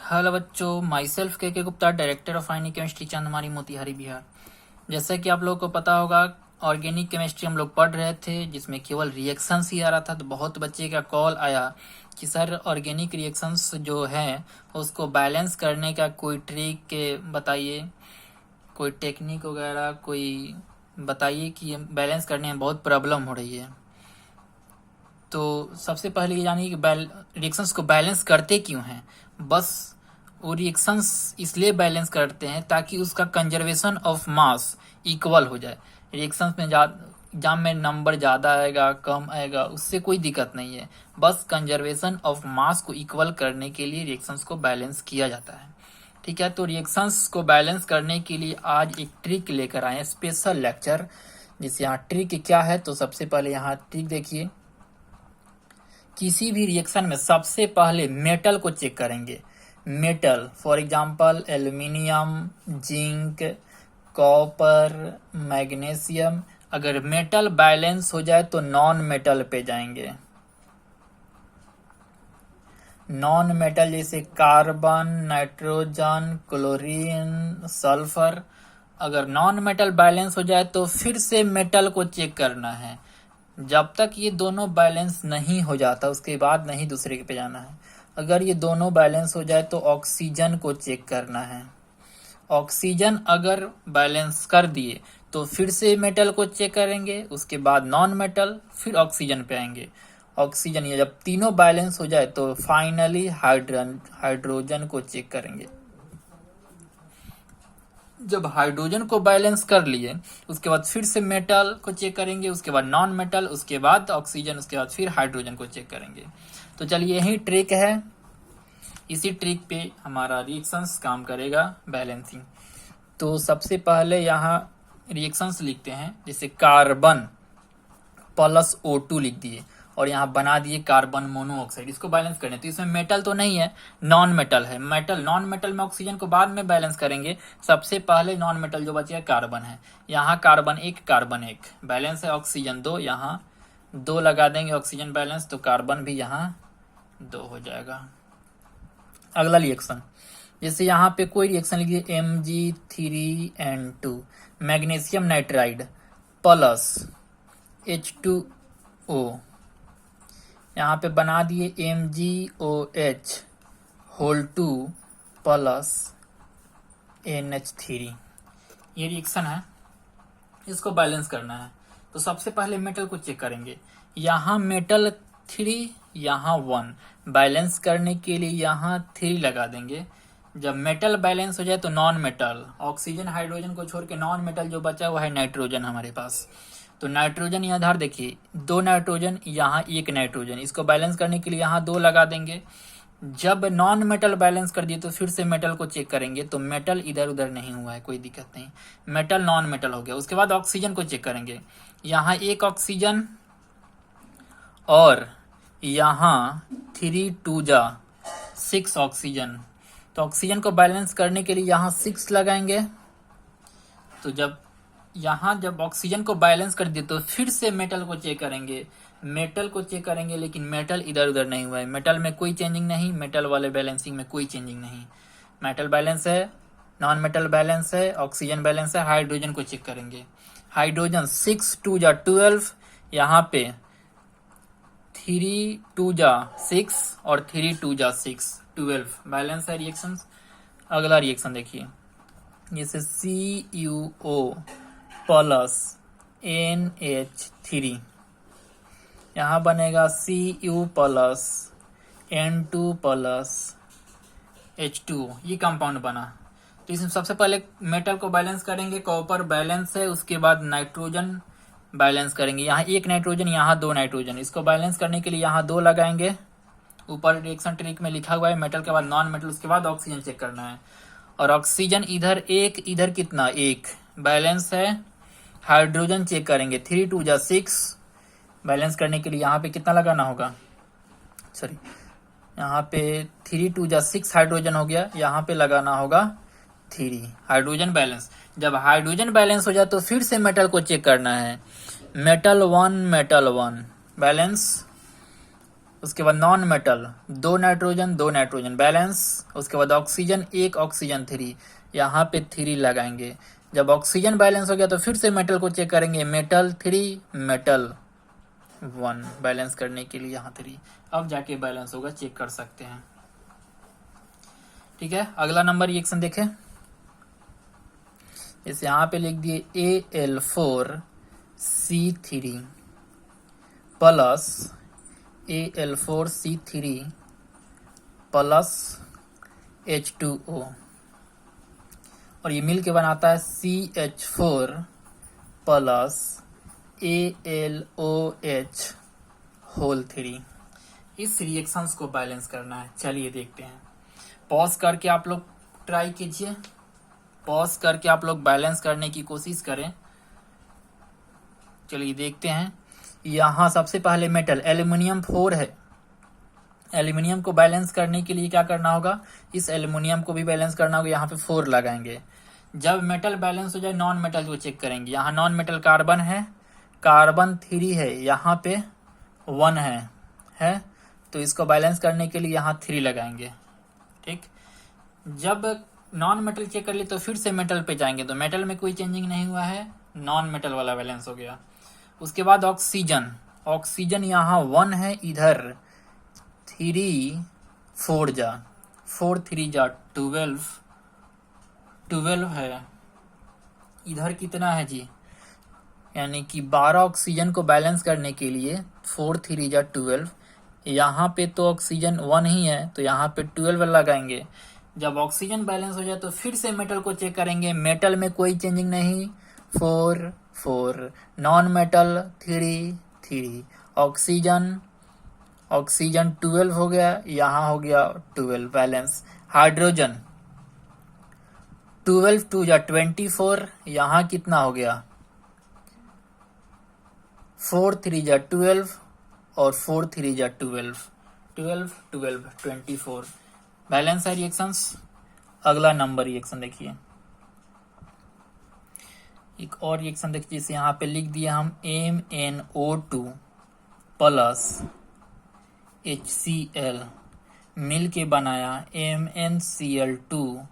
Hello बच्चों, myself K Gupta, director of organic chemistry, Chandmari, Motihari, Bihar. जैसा कि आप लोगों को पता होगा, ऑर्गेनिक केमिस्ट्री हम लोग पढ़ रहे थे जिसमें केवल रिएक्शंस ही आ रहा था। तो बहुत बच्चे का कॉल आया कि सर ऑर्गेनिक रिएक्शंस जो है उसको बैलेंस करने का कोई ट्रिक बताइए, कोई टेक्निक वगैरह कोई बताइए कि बैलेंस करने में बहुत प्रॉब्लम हो रही है। तो सबसे पहले ये जानिए कि रिएक्शंस को बैलेंस करते क्यों हैं। बस वो रिएक्शंस इसलिए बैलेंस करते हैं ताकि उसका कंजर्वेशन ऑफ मास इक्वल हो जाए। रिएक्शंस में एग्जाम में नंबर ज़्यादा आएगा कम आएगा उससे कोई दिक्कत नहीं है, बस कंजर्वेशन ऑफ मास को इक्वल करने के लिए रिएक्शंस को बैलेंस किया जाता है। ठीक है, तो रिएक्शंस को बैलेंस करने के लिए आज एक ट्रिक लेकर आए हैं, स्पेशल लेक्चर। जिस यहाँ ट्रिक क्या है, तो सबसे पहले यहाँ ट्रिक देखिए। किसी भी रिएक्शन में सबसे पहले मेटल को चेक करेंगे। Metal for example aluminium, zinc, copper, magnesium. अगर मेटल बैलेंस हो जाए तो नॉन मेटल पे जाएंगे। नॉन मेटल जैसे कार्बन, नाइट्रोजन, क्लोरीन, सल्फर। अगर नॉन मेटल बैलेंस हो जाए तो फिर से मेटल को चेक करना है। जब तक ये दोनों बैलेंस नहीं हो जाता उसके बाद नहीं दूसरे पे जाना है। अगर ये दोनों बैलेंस हो जाए तो ऑक्सीजन को चेक करना है। ऑक्सीजन अगर बैलेंस कर दिए तो फिर से मेटल को चेक करेंगे, उसके बाद नॉन मेटल, फिर ऑक्सीजन पे आएंगे। ऑक्सीजन ये जब तीनों बैलेंस हो जाए तो फाइनली हाइड्रोजन को चेक करेंगे। जब हाइड्रोजन को बैलेंस कर लिए उसके बाद फिर से मेटल को चेक करेंगे, उसके बाद नॉन मेटल, उसके बाद ऑक्सीजन, उसके बाद फिर हाइड्रोजन को चेक करेंगे। तो चलिए यही ट्रिक है, इसी ट्रिक पे हमारा रिएक्शंस काम करेगा बैलेंसिंग। तो सबसे पहले यहाँ रिएक्शंस लिखते हैं, जैसे कार्बन प्लस O2 लिख दिए और यहाँ बना दिए कार्बन मोनोऑक्साइड। इसको बैलेंस करें तो इसमें मेटल तो नहीं है, नॉन मेटल है। नॉन मेटल में ऑक्सीजन को बाद में बैलेंस करेंगे, सबसे पहले नॉन मेटल जो बचेगा कार्बन है। यहाँ कार्बन एक बैलेंस है, ऑक्सीजन 2, यहाँ 2 लगा देंगे ऑक्सीजन बैलेंस, तो कार्बन भी यहाँ 2 हो जाएगा। अगला रिएक्शन, जैसे यहाँ पे कोई रिएक्शन लिखिए Mg3N2 magnesium nitride plus H2O। यहाँ पे बना दिए MgOH होल 2 प्लस NH3। ये रिएक्शन है, इसको बैलेंस करना है। तो सबसे पहले मेटल को चेक करेंगे। यहाँ मेटल 3, यहाँ 1, बैलेंस करने के लिए यहाँ 3 लगा देंगे। जब मेटल बैलेंस हो जाए तो नॉन मेटल, ऑक्सीजन हाइड्रोजन को छोड़ के नॉन मेटल जो बचा हुआ है नाइट्रोजन हमारे पास। तो नाइट्रोजन यहाँ आधार देखिए, 2 नाइट्रोजन, यहाँ 1 नाइट्रोजन, इसको बैलेंस करने के लिए यहाँ 2 लगा देंगे। जब नॉन मेटल बैलेंस कर दिए तो फिर से मेटल को चेक करेंगे, तो मेटल इधर उधर नहीं हुआ है, कोई दिक्कत नहीं, मेटल नॉन मेटल हो गया। उसके बाद ऑक्सीजन को चेक करेंगे। यहाँ 1 ऑक्सीजन और यहाँ 3 2 जा 6 ऑक्सीजन। तो ऑक्सीजन को बैलेंस करने के लिए यहाँ 6 लगाएंगे। तो जब ऑक्सीजन को बैलेंस कर दिए तो फिर से मेटल को चेक करेंगे। लेकिन मेटल इधर उधर नहीं हुआ है, मेटल में कोई चेंजिंग नहीं, मेटल वाले बैलेंसिंग में कोई चेंजिंग नहीं। मेटल बैलेंस है, नॉन मेटल बैलेंस है, ऑक्सीजन बैलेंस है। हाइड्रोजन को चेक करेंगे। हाइड्रोजन 6 2 जा 12, यहाँ पे 3 2 जा 6 और 3 2 जा 6 12 बैलेंस है रिएक्शन। अगला रिएक्शन देखिए, जैसे CuO प्लस NH3, यहाँ बनेगा Cu plus N2 plus H2O, ये कंपाउंड बना। तो इसमें सबसे पहले मेटल को बैलेंस करेंगे, कॉपर बैलेंस है, उसके बाद नाइट्रोजन बैलेंस करेंगे। यहाँ 1 नाइट्रोजन, यहाँ 2 नाइट्रोजन, इसको बैलेंस करने के लिए यहाँ 2 लगाएंगे। ऊपर रिएक्शन ट्रिक में लिखा हुआ है मेटल के बाद नॉन मेटल, उसके बाद ऑक्सीजन चेक करना है। और ऑक्सीजन इधर 1, इधर कितना 1 बैलेंस है। हाइड्रोजन चेक करेंगे, 3 2 जा 6, बैलेंस करने के लिए यहाँ पे कितना लगाना होगा, सॉरी यहाँ पे 3 2 जा 6 हाइड्रोजन हो गया, यहाँ पे लगाना होगा 3 हाइड्रोजन बैलेंस। जब हाइड्रोजन बैलेंस हो जाए तो फिर से मेटल को चेक करना है। मेटल 1 बैलेंस, उसके बाद नॉन मेटल 2 नाइट्रोजन बैलेंस। उसके बाद ऑक्सीजन 1 ऑक्सीजन 3, यहाँ पे 3 लगाएंगे। जब ऑक्सीजन बैलेंस हो गया तो फिर से मेटल को चेक करेंगे, मेटल 3 मेटल 1 बैलेंस करने के लिए यहाँ 3, अब जाके बैलेंस होगा, चेक कर सकते हैं। ठीक है, अगला नंबर रिएक्शन देखें। इस यहाँ पे लिख दिए Al4C3 plus Al4C3 plus H2O, और ये मिल के बनाता है CH4 प्लस AlOH होल 3। इस रिएक्शंस को बैलेंस करना है। चलिए देखते हैं, पॉज करके आप लोग ट्राई कीजिए, पॉज करके आप लोग बैलेंस करने की कोशिश करें। चलिए देखते हैं। यहाँ सबसे पहले मेटल एल्युमिनियम 4 है। एल्युमिनियम को बैलेंस करने के लिए क्या करना होगा, इस एल्युमिनियम को भी बैलेंस करना होगा, यहाँ पे 4 लगाएंगे। जब मेटल बैलेंस हो जाए नॉन मेटल को चेक करेंगे। यहाँ नॉन मेटल कार्बन है, कार्बन 3 है, यहाँ पे 1 है तो इसको बैलेंस करने के लिए यहाँ 3 लगाएंगे। ठीक, जब नॉन मेटल चेक कर लिए तो फिर से मेटल पे जाएंगे, तो मेटल में कोई चेंजिंग नहीं हुआ है, नॉन मेटल वाला बैलेंस हो गया। उसके बाद ऑक्सीजन, ऑक्सीजन यहाँ 1 है, इधर 3 4 जा 4 3 जा 12 है, इधर कितना है जी, यानी कि 12 ऑक्सीजन को बैलेंस करने के लिए 4 3 जा 12, यहाँ पे तो ऑक्सीजन 1 ही है तो यहाँ पे 12 लगाएंगे। जब ऑक्सीजन बैलेंस हो जाए तो फिर से मेटल को चेक करेंगे, मेटल में कोई चेंजिंग नहीं, 4 4, नॉन मेटल 3 3, ऑक्सीजन 12 हो गया, यहाँ हो गया 12 बैलेंस। हाइड्रोजन 12 2 या 24, यहाँ कितना हो गया, 4 3 या 12 और 4 3 या 12 24 बैलेंस है रिएक्शंस। अगला नंबर रिएक्शन देखिए, एक और रिएक्शन देखिए, जिसे यहाँ पे लिख दिया हम MnO2 प्लस HCl मिल के बनाया MnCl2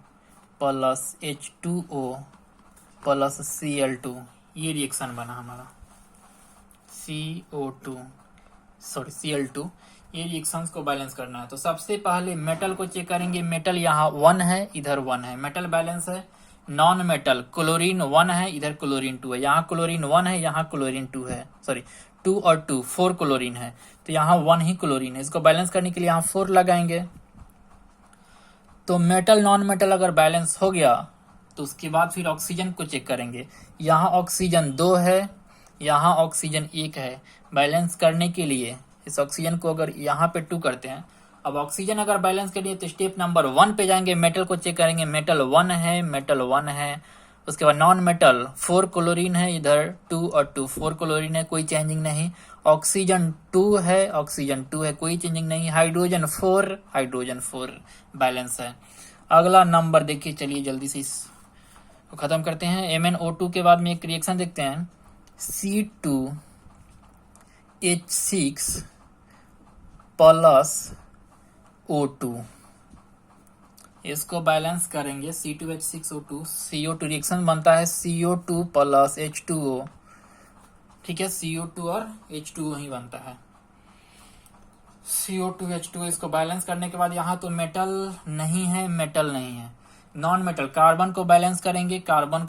plus H2O plus Cl2, ये रिएक्शन बना हमारा Cl2, ये रिएक्शंस को बैलेंस करना है। तो सबसे पहले मेटल को चेक करेंगे, मेटल यहाँ 1 है, इधर 1 है, मेटल बैलेंस है। नॉन मेटल क्लोरीन 1 है, इधर क्लोरीन 2 है, यहाँ क्लोरीन 1 है, यहाँ क्लोरीन 2 है, सॉरी 2 और 2 4 क्लोरीन है, तो यहाँ 1 ही क्लोरीन है। इसको बैलेंस करने के लिए यहाँ 4 लगाएंगे। तो मेटल नॉन मेटल अगर बैलेंस हो गया तो उसके बाद फिर ऑक्सीजन को चेक करेंगे। यहाँ ऑक्सीजन 2 है, यहाँ ऑक्सीजन 1 है। बैलेंस करने के लिए इस ऑक्सीजन को अगर यहाँ पे 2 करते हैं, अब ऑक्सीजन अगर बैलेंस करिए तो स्टेप नंबर 1 पे जाएंगे, मेटल को चेक करेंगे, मेटल 1 है, मेटल 1 है। उसके बाद नॉन मेटल 4 क्लोरीन है, इधर 2 और 2 4 क्लोरीन है, कोई चेंजिंग नहीं। ऑक्सीजन 2 है, ऑक्सीजन 2 है, कोई चेंजिंग नहीं। हाइड्रोजन 4 बैलेंस है। अगला नंबर देखिए, चलिए जल्दी से इसको खत्म करते हैं। MnO2 के बाद में एक रिएक्शन देखते हैं, C2H6 प्लस O2, इसको बैलेंस करेंगे। C2H6O2 CO2 रिएक्शन बनता है CO2 प्लस H2O। ठीक है, CO2 और H2O ही बनता है, CO2 H2O। इसको बैलेंस करने के बाद यहाँ तो मेटल नहीं है, मेटल नहीं है। नॉन मेटल कार्बन को बैलेंस करेंगे, कार्बन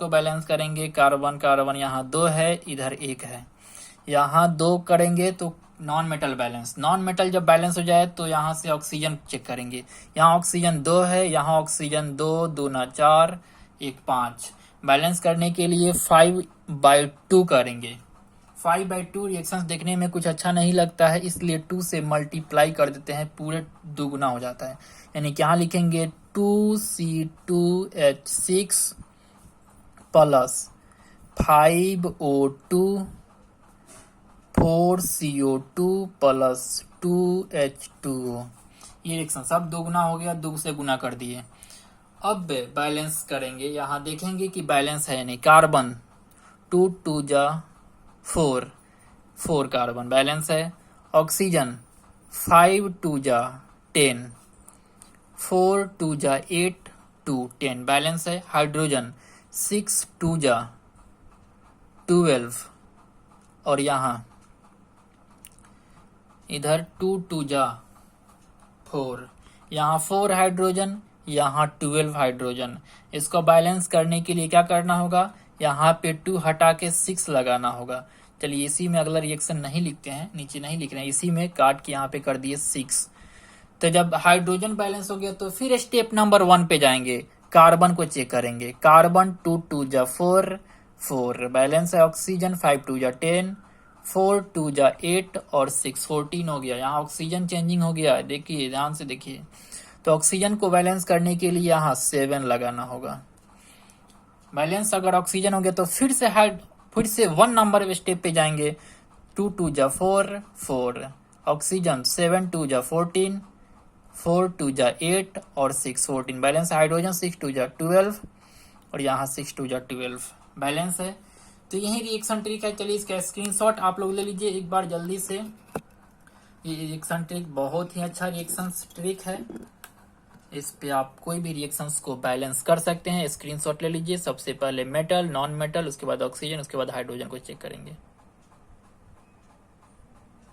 यहाँ 2 है, इधर 1 है, यहाँ 2 करेंगे तो non metal balance. Non metal जब बैलेंस हो जाए तो यहाँ से ऑक्सीजन चेक करेंगे। यहाँ ऑक्सीजन 2 है, यहाँ ऑक्सीजन 2 2 ना 4 1 5। बैलेंस करने के लिए 5/2 करेंगे। 5/2 रिएक्शंस देखने में कुछ अच्छा नहीं लगता है, इसलिए 2 से मल्टीप्लाई कर देते हैं, पूरे दुगुना हो जाता है। यानी कि यहाँ लिखेंगे 2C2H6 plus 5O2 4CO2 plus 2H2O। ये रिएक्शन सब दोगुना हो गया, 2 से गुना कर दिए। अब बैलेंस करेंगे, यहाँ देखेंगे कि बैलेंस है नहीं। कार्बन 2 2 जा 4 कार्बन बैलेंस है। ऑक्सीजन 5 2 जा 10, 4 2 जा 8, 2 10 बैलेंस है। हाइड्रोजन 6 2 जा 12 और यहाँ इधर 2 2 जा 4, यहाँ 4 हाइड्रोजन, यहाँ 12 हाइड्रोजन। इसको बैलेंस करने के लिए क्या करना होगा, यहाँ पे 2 हटा के 6 लगाना होगा। चलिए इसी में अगला रिएक्शन नहीं लिखते हैं, नीचे नहीं लिख रहे हैं, इसी में काट के यहाँ पे कर दिए 6। तो जब हाइड्रोजन बैलेंस हो गया तो फिर स्टेप नंबर 1 पे जाएंगे, कार्बन को चेक करेंगे। कार्बन 2 2 जा 4, 4 बैलेंस है। ऑक्सीजन 5 2 जा 10, 4 2 जा 8 और 6 14 हो गया। यहाँ ऑक्सीजन चेंजिंग हो गया, देखिए ध्यान से देखिए। तो ऑक्सीजन को बैलेंस करने के लिए यहाँ 7 लगाना होगा। बैलेंस अगर ऑक्सीजन हो गया तो फिर से 1 नंबर स्टेप पे जाएंगे। 2 2 जा 4, 4 ऑक्सीजन, 7 2 जा 14, 4 2 जा 8 और 6 14 बैलेंस। हाइड्रोजन 6 2 जा 12 और यहाँ 6 2 जा 12 बैलेंस है। तो यही रिएक्शन ट्रिक है। चलिए इसका स्क्रीनशॉट आप लोग ले लीजिए एक बार जल्दी से। ये रिएक्शन ट्रिक बहुत ही अच्छा रिएक्शन ट्रिक है, इस पे आप कोई भी रिएक्शंस को बैलेंस कर सकते हैं। स्क्रीनशॉट ले लीजिए। सबसे पहले मेटल, नॉन मेटल, उसके बाद ऑक्सीजन, उसके बाद हाइड्रोजन को चेक करेंगे।